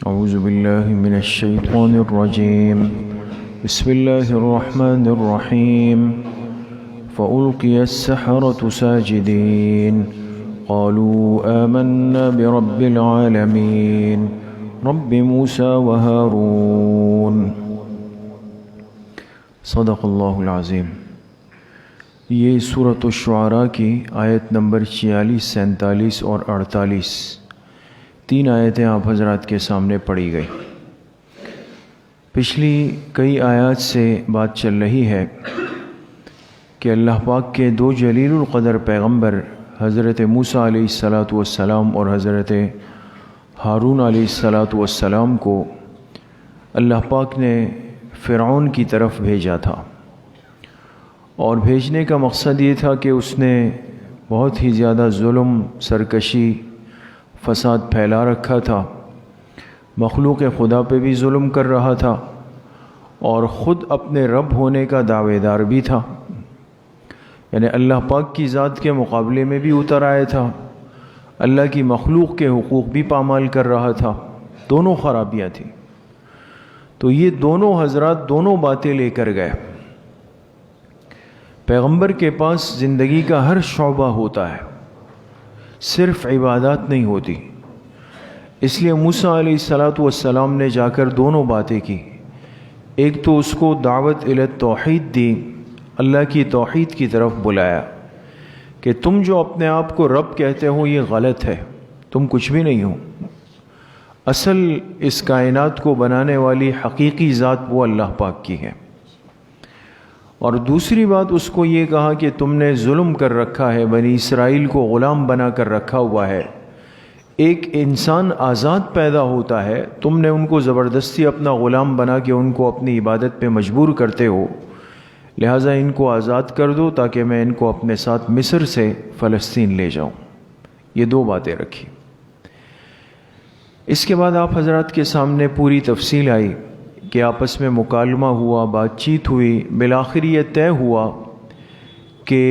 اعوذ باللہ من الشیطان الرجیم بسم اللہ الرحمن الرحیم فألقی السحرة ساجدین قالوا آمنا برب العالمین رب موسیٰ وہارون۔ صدق اللہ العظیم۔ یہ سورۃ الشعراء کی آیت نمبر 46، 47 اور 48 تین آیتیں آپ حضرات کے سامنے پڑھی گئی۔ پچھلی کئی آیات سے بات چل رہی ہے کہ اللہ پاک کے دو جلیل القدر پیغمبر حضرت موسیٰ علیہ السلام اور حضرت ہارون علیہ السلام کو اللہ پاک نے فرعون کی طرف بھیجا تھا، اور بھیجنے کا مقصد یہ تھا کہ اس نے بہت ہی زیادہ ظلم، سرکشی، فساد پھیلا رکھا تھا، مخلوق خدا پہ بھی ظلم کر رہا تھا اور خود اپنے رب ہونے کا دعوے دار بھی تھا، یعنی اللہ پاک کی ذات کے مقابلے میں بھی اتر آیا تھا، اللہ کی مخلوق کے حقوق بھی پامال کر رہا تھا۔ دونوں خرابیاں تھیں۔ تو یہ دونوں حضرات دونوں باتیں لے کر گئے۔ پیغمبر کے پاس زندگی کا ہر شعبہ ہوتا ہے، صرف عبادات نہیں ہوتی۔ اس لیے موسیٰ علیہ السلام نے جا کر دونوں باتیں کی۔ ایک تو اس کو دعوت الی التوحید دی، اللہ کی توحید کی طرف بلایا کہ تم جو اپنے آپ کو رب کہتے ہو یہ غلط ہے، تم کچھ بھی نہیں ہو، اصل اس کائنات کو بنانے والی حقیقی ذات وہ اللہ پاک کی ہے۔ اور دوسری بات اس کو یہ کہا کہ تم نے ظلم کر رکھا ہے، بنی اسرائیل کو غلام بنا کر رکھا ہوا ہے۔ ایک انسان آزاد پیدا ہوتا ہے، تم نے ان کو زبردستی اپنا غلام بنا کے ان کو اپنی عبادت پہ مجبور کرتے ہو، لہٰذا ان کو آزاد کر دو تاکہ میں ان کو اپنے ساتھ مصر سے فلسطین لے جاؤں۔ یہ دو باتیں رکھی۔ اس کے بعد آپ حضرات کے سامنے پوری تفصیل آئی کہ آپس میں مکالمہ ہوا، بات چیت ہوئی، بالآخر یہ طے ہوا کہ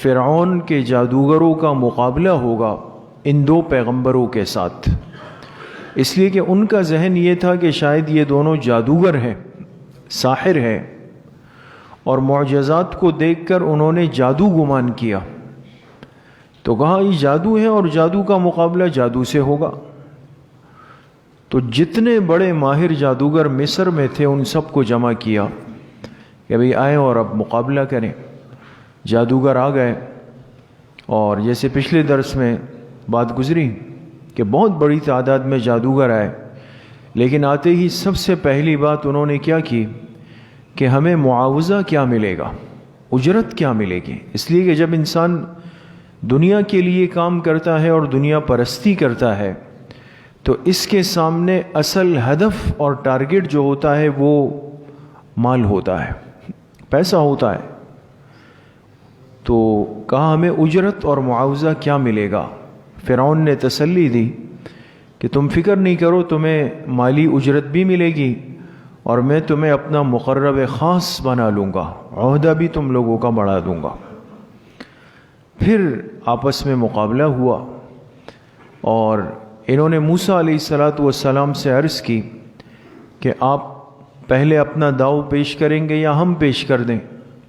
فرعون کے جادوگروں کا مقابلہ ہوگا ان دو پیغمبروں کے ساتھ، اس لیے کہ ان کا ذہن یہ تھا کہ شاید یہ دونوں جادوگر ہیں، ساحر ہیں، اور معجزات کو دیکھ کر انہوں نے جادو گمان کیا، تو کہا یہ جادو ہے اور جادو کا مقابلہ جادو سے ہوگا۔ تو جتنے بڑے ماہر جادوگر مصر میں تھے ان سب کو جمع کیا کہ بھئی آئیں اور اب مقابلہ کریں۔ جادوگر آ گئے، اور جیسے پچھلے درس میں بات گزری کہ بہت بڑی تعداد میں جادوگر آئے، لیکن آتے ہی سب سے پہلی بات انہوں نے کیا کی کہ ہمیں معاوضہ کیا ملے گا، اجرت کیا ملے گی۔ اس لیے کہ جب انسان دنیا کے لیے کام کرتا ہے اور دنیا پرستی کرتا ہے تو اس کے سامنے اصل ہدف اور ٹارگٹ جو ہوتا ہے وہ مال ہوتا ہے، پیسہ ہوتا ہے۔ تو کہا ہمیں اجرت اور معاوضہ کیا ملے گا۔ فرعون نے تسلی دی کہ تم فکر نہیں کرو، تمہیں مالی اجرت بھی ملے گی اور میں تمہیں اپنا مقرب خاص بنا لوں گا، عہدہ بھی تم لوگوں کا بڑھا دوں گا۔ پھر آپس میں مقابلہ ہوا، اور انہوں نے موسیٰ علیہ السلام سے عرض کی کہ آپ پہلے اپنا داؤ پیش کریں گے یا ہم پیش کر دیں؟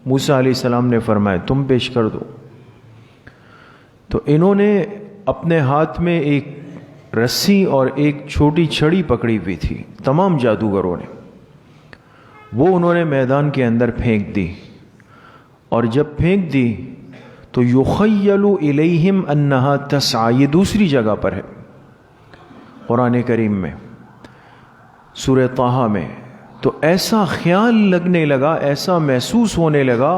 موسیٰ علیہ السلام نے فرمایا تم پیش کر دو۔ تو انہوں نے اپنے ہاتھ میں ایک رسی اور ایک چھوٹی چھڑی پکڑی ہوئی تھی، تمام جادوگروں نے، وہ انہوں نے میدان کے اندر پھینک دی، اور جب پھینک دی تو یخیل الیہم انہا تسعی، یہ دوسری جگہ پر ہے قرآن کریم میں، سورہ طٰہٰ میں، تو ایسا خیال لگنے لگا، ایسا محسوس ہونے لگا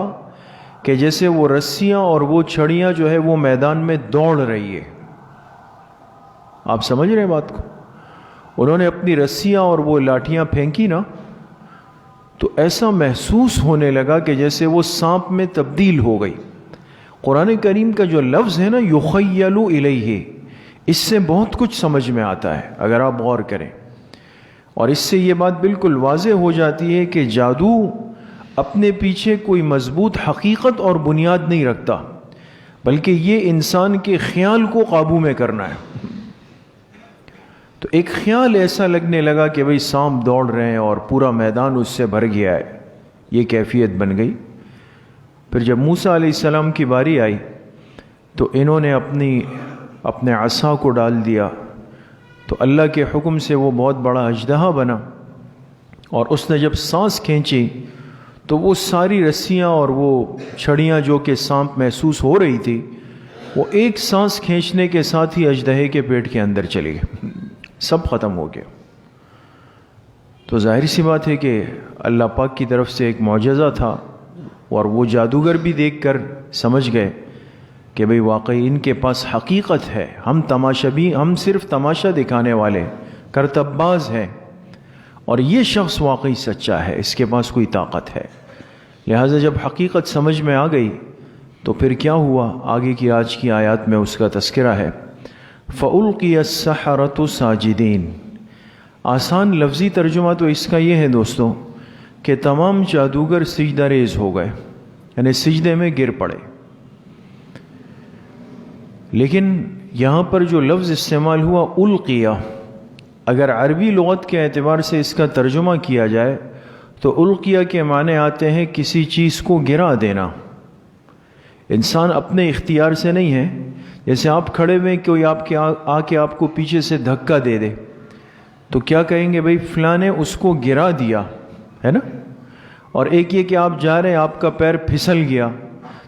کہ جیسے وہ رسیاں اور وہ چھڑیاں جو ہے وہ میدان میں دوڑ رہی ہے۔ آپ سمجھ رہے ہیں بات کو؟ انہوں نے اپنی رسیاں اور وہ لاٹھیاں پھینکی نا، تو ایسا محسوس ہونے لگا کہ جیسے وہ سانپ میں تبدیل ہو گئی۔ قرآن کریم کا جو لفظ ہے نا یخیل الیہ، اس سے بہت کچھ سمجھ میں آتا ہے اگر آپ غور کریں، اور اس سے یہ بات بالکل واضح ہو جاتی ہے کہ جادو اپنے پیچھے کوئی مضبوط حقیقت اور بنیاد نہیں رکھتا، بلکہ یہ انسان کے خیال کو قابو میں کرنا ہے۔ تو ایک خیال ایسا لگنے لگا کہ بھئی سانپ دوڑ رہے ہیں اور پورا میدان اس سے بھر گیا ہے، یہ کیفیت بن گئی۔ پھر جب موسیٰ علیہ السلام کی باری آئی تو انہوں نے اپنے عصا کو ڈال دیا، تو اللہ کے حکم سے وہ بہت بڑا اژدہا بنا، اور اس نے جب سانس کھینچی تو وہ ساری رسیاں اور وہ چھڑیاں جو کہ سانپ محسوس ہو رہی تھی، وہ ایک سانس کھینچنے کے ساتھ ہی اژدہے کے پیٹ کے اندر چلی گئی، سب ختم ہو گیا۔ تو ظاہر سی بات ہے کہ اللہ پاک کی طرف سے ایک معجزہ تھا، اور وہ جادوگر بھی دیکھ کر سمجھ گئے کہ بھئی واقعی ان کے پاس حقیقت ہے، ہم صرف تماشا دکھانے والے کرتب باز ہیں، اور یہ شخص واقعی سچا ہے، اس کے پاس کوئی طاقت ہے۔ لہٰذا جب حقیقت سمجھ میں آ گئی تو پھر کیا ہوا، آگے کی آج کی آیات میں اس کا تذکرہ ہے۔ فَأُلْقِيَ السَّحَرَةُ سَاجِدِينَ، آسان لفظی ترجمہ تو اس کا یہ ہے دوستوں کہ تمام جادوگر سجدہ ریز ہو گئے، یعنی سجدے میں گر پڑے۔ لیکن یہاں پر جو لفظ استعمال ہوا القیہ، اگر عربی لغت کے اعتبار سے اس کا ترجمہ کیا جائے تو القیہ کے معنی آتے ہیں کسی چیز کو گرا دینا۔ انسان اپنے اختیار سے نہیں ہے، جیسے آپ کھڑے ہوئے کوئی آ کے آپ کو پیچھے سے دھکا دے دے تو کیا کہیں گے، بھئی فلاں نے اس کو گرا دیا ہے نا۔ اور ایک یہ کہ آپ جا رہے ہیں، آپ کا پیر پھسل گیا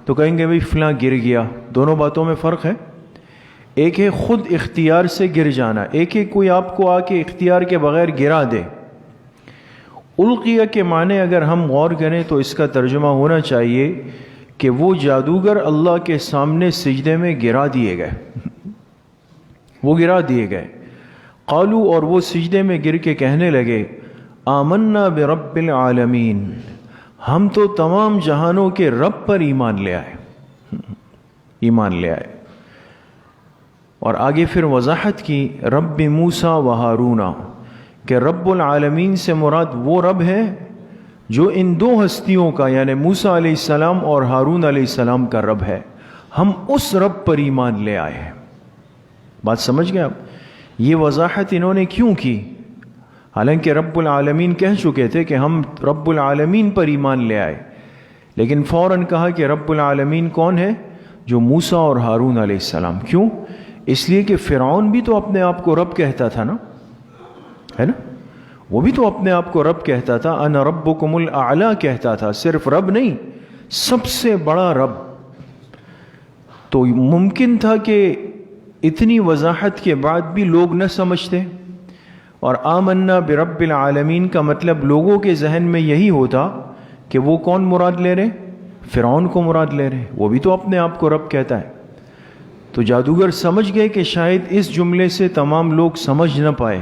تو کہیں گے بھئی فلاں گر گیا۔ دونوں باتوں میں فرق ہے، ایک ہے خود اختیار سے گر جانا، ایک ہے کوئی آپ کو آ کے اختیار کے بغیر گرا دے۔ القیہ کے معنی اگر ہم غور کریں تو اس کا ترجمہ ہونا چاہیے کہ وہ جادوگر اللہ کے سامنے سجدے میں گرا دیے گئے، وہ گرا دیے گئے۔ قالو، اور وہ سجدے میں گر کے کہنے لگے، آمنا برب العالمین، ہم تو تمام جہانوں کے رب پر ایمان لے آئے، ایمان لے آئے۔ اور آگے پھر وضاحت کی رب موسیٰ و ہارون، کہ رب العالمین سے مراد وہ رب ہے جو ان دو ہستیوں کا یعنی موسیٰ علیہ السلام اور ہارون علیہ السلام کا رب ہے، ہم اس رب پر ایمان لے آئے ہیں۔ بات سمجھ گئے آپ؟ یہ وضاحت انہوں نے کیوں کی؟ حالانکہ رب العالمین کہہ چکے تھے کہ ہم رب العالمین پر ایمان لے آئے، لیکن فوراً کہا کہ رب العالمین کون ہے؟ جو موسیٰ اور ہارون علیہ السلام۔ کیوں؟ اس لیے کہ فرعون بھی تو اپنے آپ کو رب کہتا تھا نا، ہے نا، وہ بھی تو اپنے آپ کو رب کہتا تھا، انا ربکم الاعلی کہتا تھا، صرف رب نہیں، سب سے بڑا رب۔ تو ممکن تھا کہ اتنی وضاحت کے بعد بھی لوگ نہ سمجھتے، اور آمنا برب العالمین کا مطلب لوگوں کے ذہن میں یہی ہوتا کہ وہ کون مراد لے رہے؟ فرعون کو مراد لے رہے، وہ بھی تو اپنے آپ کو رب کہتا ہے۔ تو جادوگر سمجھ گئے کہ شاید اس جملے سے تمام لوگ سمجھ نہ پائے،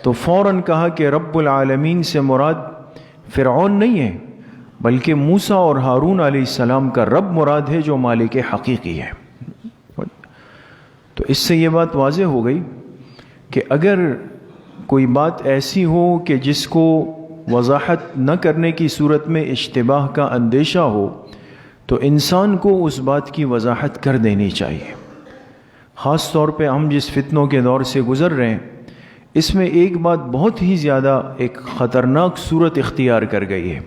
تو فوراً کہا کہ رب العالمین سے مراد فرعون نہیں ہے، بلکہ موسیٰ اور ہارون علیہ السلام کا رب مراد ہے جو مالک حقیقی ہے۔ تو اس سے یہ بات واضح ہو گئی کہ اگر کوئی بات ایسی ہو کہ جس کو وضاحت نہ کرنے کی صورت میں اشتباہ کا اندیشہ ہو تو انسان کو اس بات کی وضاحت کر دینی چاہیے۔ خاص طور پہ ہم جس فتنوں کے دور سے گزر رہے ہیں، اس میں ایک بات بہت ہی زیادہ ایک خطرناک صورت اختیار کر گئی ہے،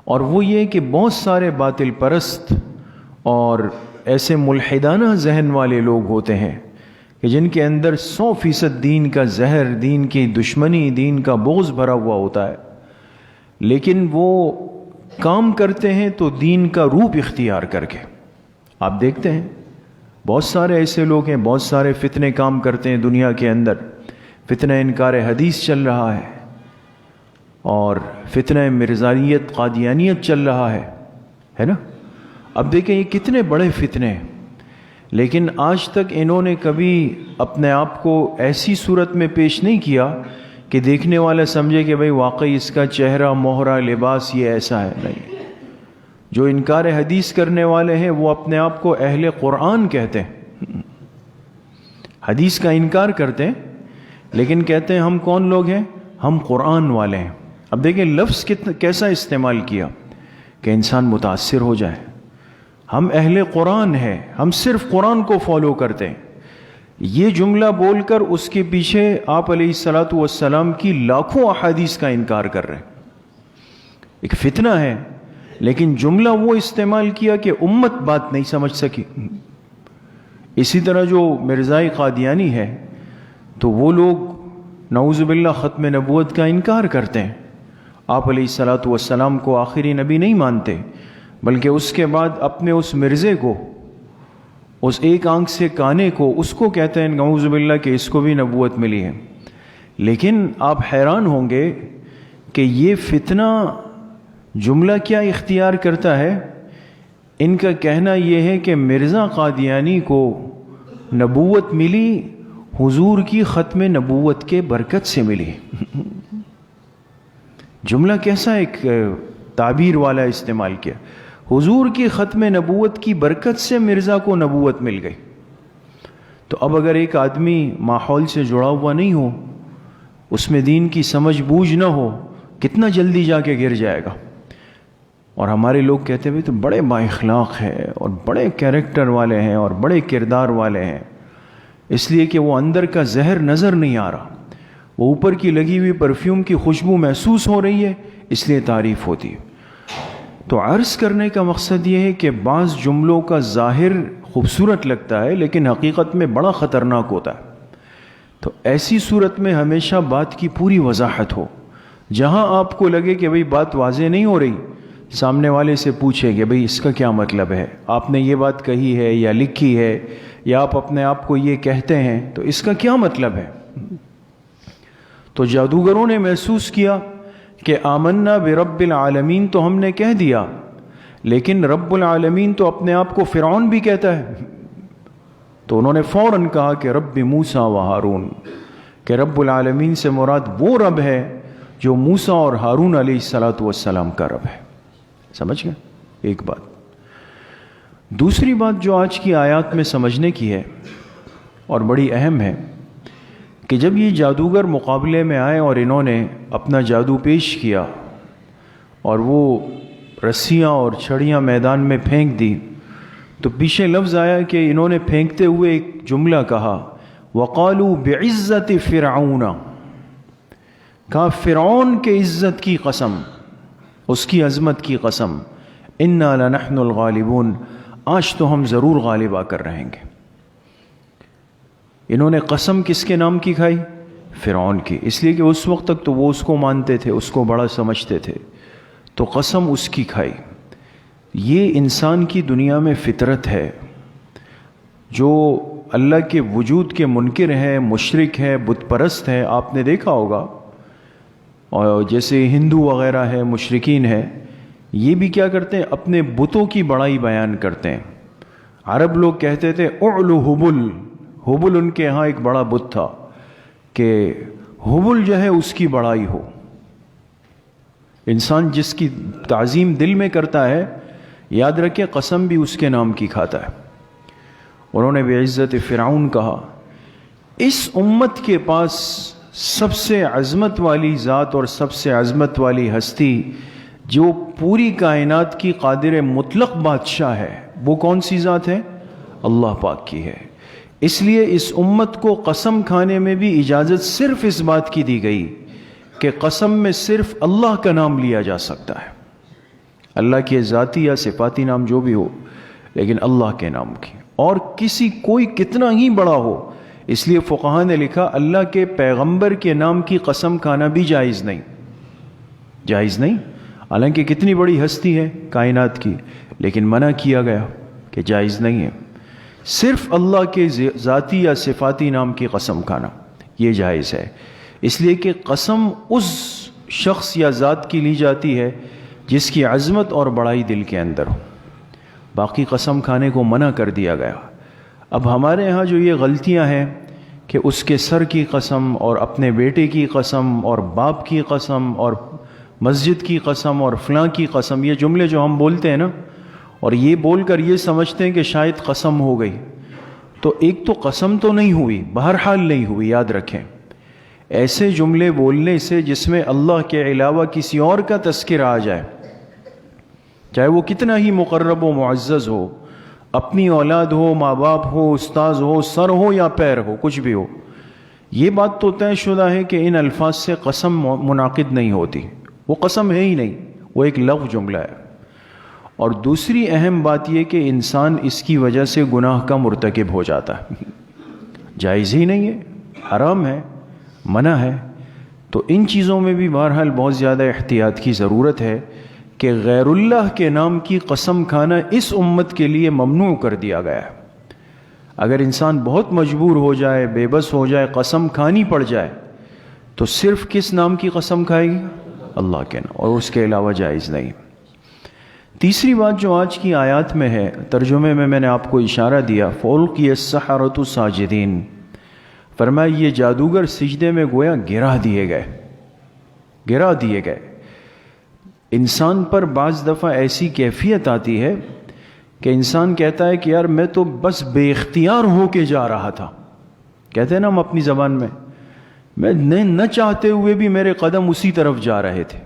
اور وہ یہ کہ بہت سارے باطل پرست اور ایسے ملحدانہ ذہن والے لوگ ہوتے ہیں کہ جن کے اندر 100% دین کا زہر، دین کی دشمنی، دین کا بغض بھرا ہوا ہوتا ہے، لیکن وہ کام کرتے ہیں تو دین کا روپ اختیار کر کے۔ آپ دیکھتے ہیں بہت سارے ایسے لوگ ہیں، بہت سارے فتنے کام کرتے ہیں دنیا کے اندر، فتنہ انکار حدیث چل رہا ہے، اور فتنہ مرزائیت قادیانیت چل رہا ہے نا۔ اب دیکھیں یہ کتنے بڑے فتنے ہیں، لیکن آج تک انہوں نے کبھی اپنے آپ کو ایسی صورت میں پیش نہیں کیا کہ دیکھنے والا سمجھے کہ بھئی واقعی اس کا چہرہ، مہرہ، لباس یہ ایسا ہے۔ نہیں، جو انکار حدیث کرنے والے ہیں وہ اپنے آپ کو اہل قرآن کہتے ہیں، حدیث کا انکار کرتے ہیں، لیکن کہتے ہیں ہم کون لوگ ہیں؟ ہم قرآن والے ہیں۔ اب دیکھیں لفظ کیسا استعمال کیا کہ انسان متاثر ہو جائے۔ ہم اہل قرآن ہیں، ہم صرف قرآن کو فالو کرتے ہیں، یہ جملہ بول کر اس کے پیچھے آپ علیہ الصلاۃ والسلام کی لاکھوں احادیث کا انکار کر رہے ہیں. ایک فتنہ ہے، لیکن جملہ وہ استعمال کیا کہ امت بات نہیں سمجھ سکی. اسی طرح جو مرزائی قادیانی ہے تو وہ لوگ نعوذ باللہ ختم نبوت کا انکار کرتے ہیں. آپ علیہ الصلاۃ والسلام کو آخری نبی نہیں مانتے، بلکہ اس کے بعد اپنے اس مرزے کو، اس ایک آنکھ سے کانے کو، اس کو کہتے ہیں نعوذ باللہ کہ اس کو بھی نبوت ملی ہے. لیکن آپ حیران ہوں گے کہ یہ فتنہ جملہ کیا اختیار کرتا ہے. ان کا کہنا یہ ہے کہ مرزا قادیانی کو نبوت ملی حضور کی ختم نبوت کے برکت سے ملی. جملہ کیسا ایک تعبیر والا استعمال کیا. حضور کی ختم نبوت کی برکت سے مرزا کو نبوت مل گئی. تو اب اگر ایک آدمی ماحول سے جڑا ہوا نہیں ہو، اس میں دین کی سمجھ بوجھ نہ ہو، کتنا جلدی جا کے گر جائے گا. اور ہمارے لوگ کہتے ہوئے تو بڑے با اخلاق ہیں اور بڑے کیریکٹر والے ہیں اور بڑے کردار والے ہیں، اس لیے کہ وہ اندر کا زہر نظر نہیں آ رہا، وہ اوپر کی لگی ہوئی پرفیوم کی خوشبو محسوس ہو رہی ہے، اس لیے تعریف ہوتی ہے. تو عرض کرنے کا مقصد یہ ہے کہ بعض جملوں کا ظاہر خوبصورت لگتا ہے لیکن حقیقت میں بڑا خطرناک ہوتا ہے. تو ایسی صورت میں ہمیشہ بات کی پوری وضاحت ہو. جہاں آپ کو لگے کہ بھئی بات واضح نہیں ہو رہی، سامنے والے سے پوچھے کہ بھئی اس کا کیا مطلب ہے، آپ نے یہ بات کہی ہے یا لکھی ہے یا آپ اپنے آپ کو یہ کہتے ہیں، تو اس کا کیا مطلب ہے. تو جادوگروں نے محسوس کیا کہ آمنا برب العالمین تو ہم نے کہہ دیا، لیکن رب العالمین تو اپنے آپ کو فرعون بھی کہتا ہے. تو انہوں نے فوراً کہا کہ رب موسیٰ و ہارون، کہ رب العالمین سے مراد وہ رب ہے جو موسیٰ اور ہارون علیہ الصلاۃ والسلام کا رب ہے. سمجھ گئے ایک بات. دوسری بات جو آج کی آیات میں سمجھنے کی ہے اور بڑی اہم ہے کہ جب یہ جادوگر مقابلے میں آئے اور انہوں نے اپنا جادو پیش کیا اور وہ رسیاں اور چھڑیاں میدان میں پھینک دی، تو پیچھے لفظ آیا کہ انہوں نے پھینکتے ہوئے ایک جملہ کہا، وقالوا بعزت فرعون، کہا فرعون کے عزت کی قسم، اس کی عظمت کی قسم، انا لنحن الغالبون، آج تو ہم ضرور غالب آ کر رہیں گے. انہوں نے قسم کس کے نام کی کھائی؟ فرعون کی، اس لیے کہ اس وقت تک تو وہ اس کو مانتے تھے، اس کو بڑا سمجھتے تھے، تو قسم اس کی کھائی. یہ انسان کی دنیا میں فطرت ہے. جو اللہ کے وجود کے منکر ہے، مشرک ہے، بت پرست ہے، آپ نے دیکھا ہوگا، اور جیسے ہندو وغیرہ ہے، مشرکین ہے، یہ بھی کیا کرتے ہیں؟ اپنے بتوں کی بڑائی بیان کرتے ہیں. عرب لوگ کہتے تھے اعلو حبل، حبل ان کے ہاں ایک بڑا بت تھا کہ حبل جو ہے اس کی بڑائی ہو. انسان جس کی تعظیم دل میں کرتا ہے، یاد رکھے قسم بھی اس کے نام کی کھاتا ہے. انہوں نے بعزت فرعون کہا. اس امت کے پاس سب سے عظمت والی ذات اور سب سے عظمت والی ہستی جو پوری کائنات کی قادر مطلق بادشاہ ہے، وہ کون سی ذات ہے؟ اللہ پاک کی ہے. اس لیے اس امت کو قسم کھانے میں بھی اجازت صرف اس بات کی دی گئی کہ قسم میں صرف اللہ کا نام لیا جا سکتا ہے، اللہ کے ذاتی یا صفاتی نام جو بھی ہو، لیکن اللہ کے نام کی، اور کسی کوئی کتنا ہی بڑا ہو. اس لیے فقہاء نے لکھا اللہ کے پیغمبر کے نام کی قسم کھانا بھی جائز نہیں، جائز نہیں. حالانکہ کتنی بڑی ہستی ہے کائنات کی، لیکن منع کیا گیا کہ جائز نہیں ہے. صرف اللہ کے ذاتی یا صفاتی نام کی قسم کھانا یہ جائز ہے، اس لیے کہ قسم اس شخص یا ذات کی لی جاتی ہے جس کی عظمت اور بڑائی دل کے اندر ہو. باقی قسم کھانے کو منع کر دیا گیا. اب ہمارے ہاں جو یہ غلطیاں ہیں کہ اس کے سر کی قسم اور اپنے بیٹے کی قسم اور باپ کی قسم اور مسجد کی قسم اور فلاں کی قسم، یہ جملے جو ہم بولتے ہیں نا، اور یہ بول کر یہ سمجھتے ہیں کہ شاید قسم ہو گئی، تو ایک تو قسم تو نہیں ہوئی، بہرحال نہیں ہوئی. یاد رکھیں ایسے جملے بولنے سے جس میں اللہ کے علاوہ کسی اور کا تذکرہ آ جائے، چاہے وہ کتنا ہی مقرب و معزز ہو، اپنی اولاد ہو، ماں باپ ہو، استاذ ہو، سر ہو یا پیر ہو، کچھ بھی ہو، یہ بات تو طے شدہ ہے کہ ان الفاظ سے قسم منعقد نہیں ہوتی، وہ قسم ہے ہی نہیں، وہ ایک لغو جملہ ہے۔ اور دوسری اہم بات یہ کہ انسان اس کی وجہ سے گناہ کا مرتکب ہو جاتا ہے، جائز ہی نہیں ہے، حرام ہے، منع ہے۔ تو ان چیزوں میں بھی بہرحال بہت زیادہ احتیاط کی ضرورت ہے کہ غیر اللہ کے نام کی قسم کھانا اس امت کے لیے ممنوع کر دیا گیا ہے۔ اگر انسان بہت مجبور ہو جائے، بے بس ہو جائے، قسم کھانی پڑ جائے، تو صرف کس نام کی قسم کھائے گی؟ اللہ کے نام، اور اس کے علاوہ جائز نہیں۔ تیسری بات جو آج کی آیات میں ہے، ترجمے میں نے آپ کو اشارہ دیا، فَأُلْقِيَ السَّحَرَةُ سَاجِدِينَ، فرمایا یہ جادوگر سجدے میں گویا گرا دیے گئے۔ انسان پر بعض دفعہ ایسی کیفیت آتی ہے کہ انسان کہتا ہے کہ یار میں تو بس بے اختیار ہو کے جا رہا تھا، کہتے ہیں نا ہم اپنی زبان میں نہ چاہتے ہوئے بھی میرے قدم اسی طرف جا رہے تھے۔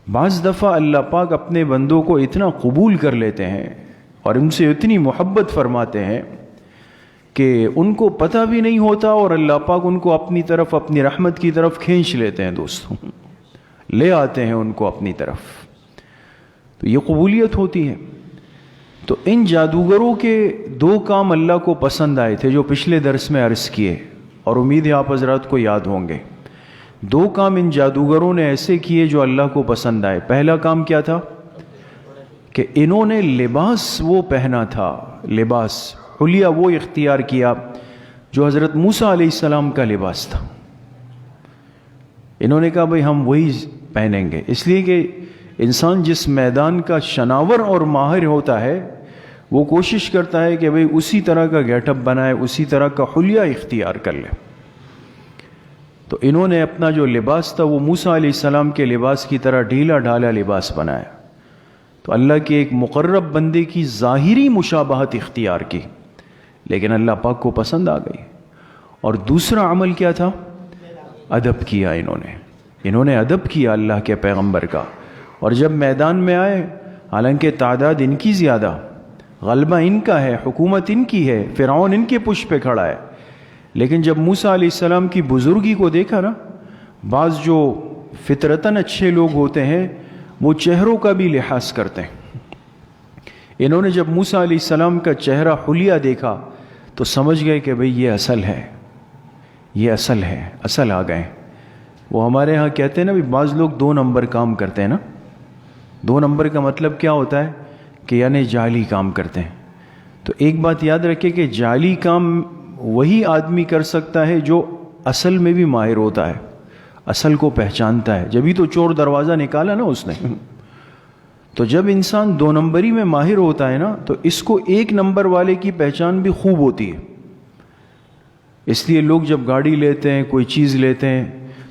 بعض دفعہ اللہ پاک اپنے بندوں کو اتنا قبول کر لیتے ہیں اور ان سے اتنی محبت فرماتے ہیں کہ ان کو پتہ بھی نہیں ہوتا، اور اللہ پاک ان کو اپنی طرف، اپنی رحمت کی طرف کھینچ لیتے ہیں، دوستوں لے آتے ہیں ان کو اپنی طرف۔ تو یہ قبولیت ہوتی ہے۔ تو ان جادوگروں کے دو کام اللہ کو پسند آئے تھے جو پچھلے درس میں عرض کیے، اور امید ہے آپ حضرات کو یاد ہوں گے۔ دو کام ان جادوگروں نے ایسے کیے جو اللہ کو پسند آئے۔ پہلا کام کیا تھا کہ انہوں نے لباس وہ پہنا تھا، لباس حلیہ وہ اختیار کیا جو حضرت موسیٰ علیہ السلام کا لباس تھا۔ انہوں نے کہا بھئی ہم وہی پہنیں گے، اس لیے کہ انسان جس میدان کا شناور اور ماہر ہوتا ہے وہ کوشش کرتا ہے کہ بھئی اسی طرح کا گیٹ اپ بنائے، اسی طرح کا حلیہ اختیار کر لے۔ تو انہوں نے اپنا جو لباس تھا وہ موسیٰ علیہ السلام کے لباس کی طرح ڈھیلا ڈھالا لباس بنایا۔ تو اللہ کے ایک مقرب بندے کی ظاہری مشابہت اختیار کی، لیکن اللہ پاک کو پسند آ گئی۔ اور دوسرا عمل کیا تھا؟ ادب کیا انہوں نے ادب کیا اللہ کے پیغمبر کا۔ اور جب میدان میں آئے، حالانکہ تعداد ان کی زیادہ، غلبہ ان کا ہے، حکومت ان کی ہے، فرعون ان کے پشت پہ کھڑا ہے، لیکن جب موسیٰ علیہ السلام کی بزرگی کو دیکھا نا، بعض جو فطرتاً اچھے لوگ ہوتے ہیں وہ چہروں کا بھی لحاظ کرتے ہیں۔ انہوں نے جب موسیٰ علیہ السلام کا چہرہ حلیہ دیکھا تو سمجھ گئے کہ بھئی یہ اصل ہے، یہ اصل ہے، اصل آ گئے۔ وہ ہمارے ہاں کہتے ہیں نا، بعض لوگ 2 نمبر کام کرتے ہیں نا۔ 2 نمبر کا مطلب کیا ہوتا ہے کہ یعنی جعلی کام کرتے ہیں۔ تو ایک بات یاد رکھیں کہ جعلی کام وہی آدمی کر سکتا ہے جو اصل میں بھی ماہر ہوتا ہے، اصل کو پہچانتا ہے، جبھی تو چور دروازہ نکالا نا اس نے۔ تو جب انسان 2 نمبری میں ماہر ہوتا ہے نا، تو اس کو 1 نمبر والے کی پہچان بھی خوب ہوتی ہے۔ اس لیے لوگ جب گاڑی لیتے ہیں، کوئی چیز لیتے ہیں،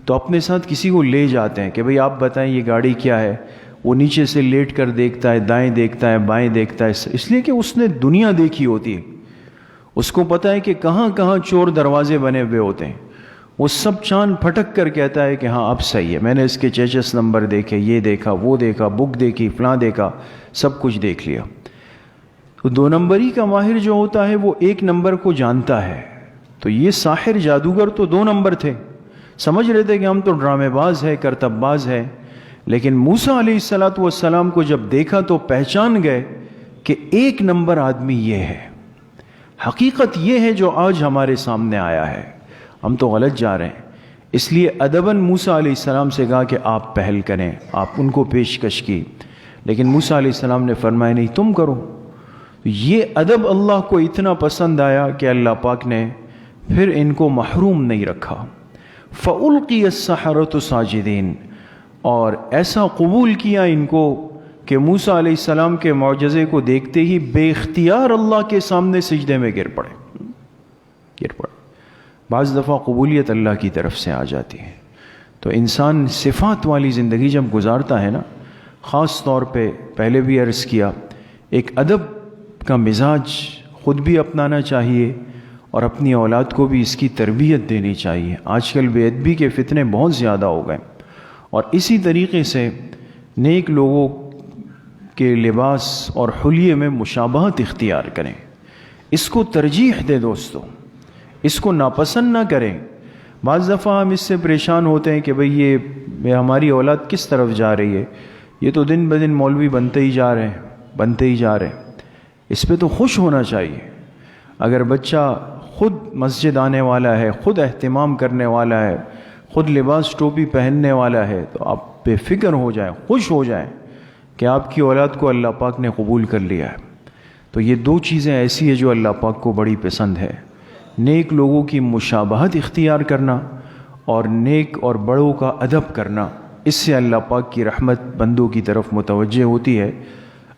تو اپنے ساتھ کسی کو لے جاتے ہیں کہ بھئی آپ بتائیں یہ گاڑی کیا ہے۔ وہ نیچے سے لیٹ کر دیکھتا ہے، دائیں دیکھتا ہے، بائیں دیکھتا ہے، اس لیے کہ اس نے دنیا دیکھی ہوتی ہے، اس کو پتہ ہے کہ کہاں کہاں چور دروازے بنے ہوئے ہوتے ہیں۔ وہ سب چاند پھٹک کر کہتا ہے کہ ہاں اب صحیح ہے، میں نے اس کے چیچس نمبر دیکھے، یہ دیکھا، وہ دیکھا، بک دیکھی، فلاں دیکھا، سب کچھ دیکھ لیا۔ تو 2 نمبری کا ماہر جو ہوتا ہے وہ 1 نمبر کو جانتا ہے۔ تو یہ ساحر جادوگر تو 2 نمبر تھے، سمجھ رہے تھے کہ ہم تو ڈرامے باز ہے، کرتب باز ہے، لیکن موسیٰ علیہ السلام کو جب دیکھا تو پہچان گئے کہ 1 نمبر آدمی یہ ہے۔ حقیقت یہ ہے جو آج ہمارے سامنے آیا ہے، ہم تو غلط جا رہے ہیں۔ اس لیے ادباً موسیٰ علیہ السلام سے کہا کہ آپ پہل کریں، آپ ان کو پیشکش کی، لیکن موسیٰ علیہ السلام نے فرمایا نہیں، تم کرو۔ یہ ادب اللہ کو اتنا پسند آیا کہ اللہ پاک نے پھر ان کو محروم نہیں رکھا۔ فَأُلْقِيَ السَّحَرَةُ سَاجِدِينَ، اور ایسا قبول کیا ان کو کہ موسیٰ علیہ السلام کے معجزے کو دیکھتے ہی بے اختیار اللہ کے سامنے سجدے میں گر پڑے۔ بعض دفعہ قبولیت اللہ کی طرف سے آ جاتی ہے۔ تو انسان صفات والی زندگی جب گزارتا ہے نا، خاص طور پہ پہلے بھی عرض کیا، ایک ادب کا مزاج خود بھی اپنانا چاہیے اور اپنی اولاد کو بھی اس کی تربیت دینی چاہیے۔ آج کل بے ادبی کے فتنے بہت زیادہ ہو گئے، اور اسی طریقے سے نیک لوگوں کے لباس اور حلیے میں مشابہت اختیار کریں، اس کو ترجیح دیں دوستو، اس کو ناپسند نہ کریں۔ بعض دفعہ ہم اس سے پریشان ہوتے ہیں کہ بھئی یہ ہماری اولاد کس طرف جا رہی ہے، یہ تو دن بدن مولوی بنتے ہی جا رہے ہیں، اس پہ تو خوش ہونا چاہیے۔ اگر بچہ خود مسجد آنے والا ہے، خود اہتمام کرنے والا ہے، خود لباس ٹوپی پہننے والا ہے، تو آپ بے فکر ہو جائیں، خوش ہو جائیں کہ آپ کی اولاد کو اللہ پاک نے قبول کر لیا ہے۔ تو یہ دو چیزیں ایسی ہیں جو اللہ پاک کو بڑی پسند ہے، نیک لوگوں کی مشابہت اختیار کرنا اور نیک اور بڑوں کا ادب کرنا۔ اس سے اللہ پاک کی رحمت بندوں کی طرف متوجہ ہوتی ہے۔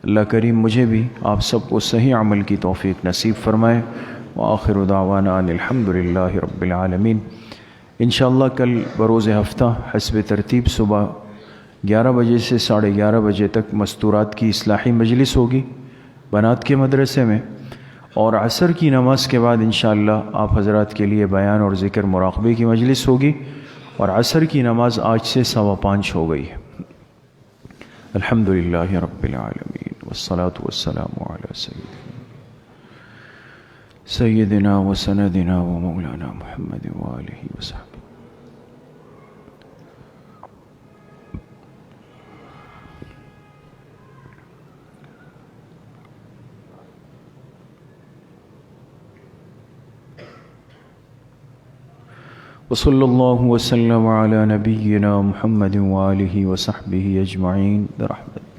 اللہ کریم مجھے بھی آپ سب کو صحیح عمل کی توفیق نصیب فرمائے۔ وآخر دعوانا ان الحمدللہ رب العالمین۔ انشاءاللہ کل بروز ہفتہ حسب ترتیب صبح 11 بجے سے 11:30 بجے تک مستورات کی اصلاحی مجلس ہوگی بنات کے مدرسے میں، اور عصر کی نماز کے بعد انشاءاللہ آپ حضرات کے لیے بیان اور ذکر مراقبے کی مجلس ہوگی، اور عصر کی نماز آج سے 5:15 ہو گئی ہے۔ الحمدللہ رب العالمین والصلاة والسلام علی سیدنا و سندنا و مولانا محمد وآلہ وصحبہ۔ وصلی اللہ وسلم علی نبینا محمد وآلہ وصحبہ اجمعین برحمتہ۔